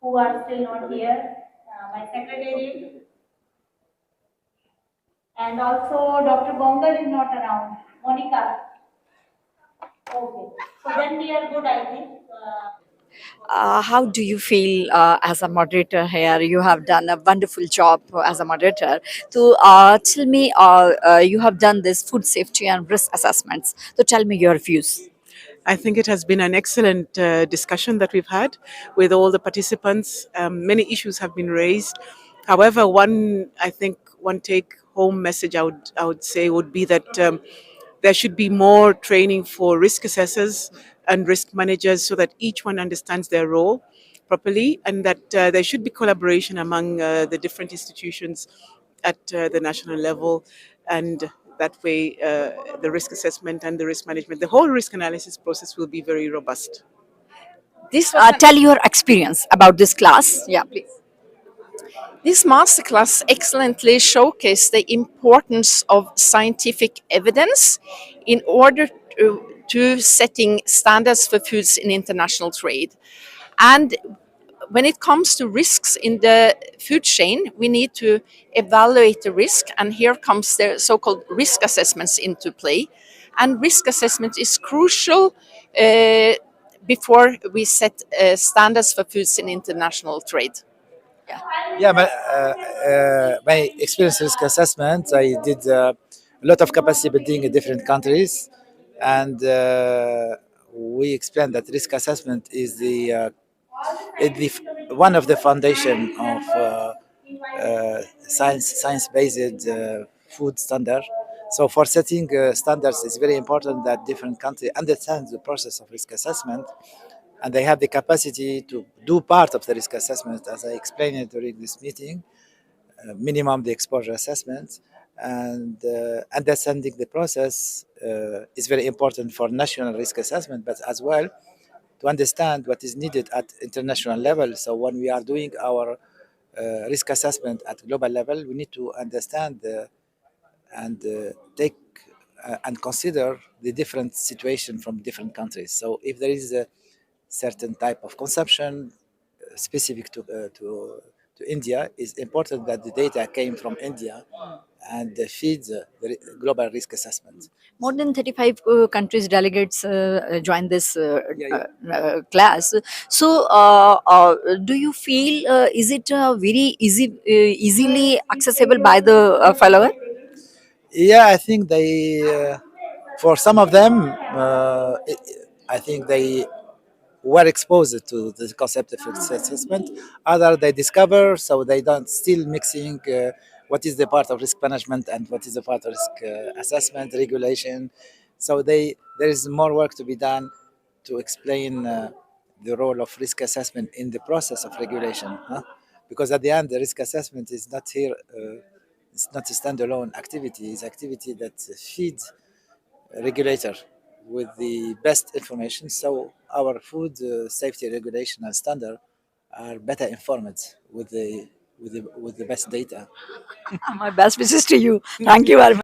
who are still not here, my secretary, and also Dr. Bongal is not around. Monica. Okay. So then we are good, I think. How do you feel as a moderator here? You have done a wonderful job as a moderator. So, tell me, you have done this food safety and risk assessments. So, tell me your views. I think it has been an excellent discussion that we've had with all the participants. Many issues have been raised. However, one take home message I would say would be that there should be more training for risk assessors and risk managers so that each one understands their role properly, and that there should be collaboration among the different institutions at the national level, and that way the risk assessment and the risk management, the whole risk analysis process will be very robust. This tell your experience about this class. Yeah, please. This masterclass excellently showcased the importance of scientific evidence in order to setting standards for foods in international trade. And when it comes to risks in the food chain, we need to evaluate the risk, and here comes the so-called risk assessments into play. And risk assessment is crucial before we set standards for foods in international trade. Yeah, my experience risk assessment, I did a lot of capacity building in different countries, and we explained that risk assessment is one of the foundation of science-based food standard. So for setting standards, it's very important that different countries understand the process of risk assessment, and they have the capacity to do part of the risk assessment, as I explained it during this meeting, minimum the exposure assessment, and understanding the process is very important for national risk assessment, but as well to understand what is needed at international level. So when we are doing our risk assessment at global level, we need to understand and take and consider the different situation from different countries. So if there is a certain type of consumption specific to India, it's important that the data came from India and feeds the global risk assessment. More than 35 countries delegates joined this Yeah. class. So, do you feel is it very easily accessible by the follower? Yeah, I think for some of them, I think they were exposed to the concept of risk assessment. Other they discover, so they don't still mixing what is the part of risk management and what is the part of risk assessment regulation. So there is more work to be done to explain the role of risk assessment in the process of regulation. Huh? Because at the end, the risk assessment is not here. It's not a standalone activity. It's activity that feeds regulator with the best information. So our food safety regulation and standard are better informed with the best data. My best wishes to you. Thank you very much.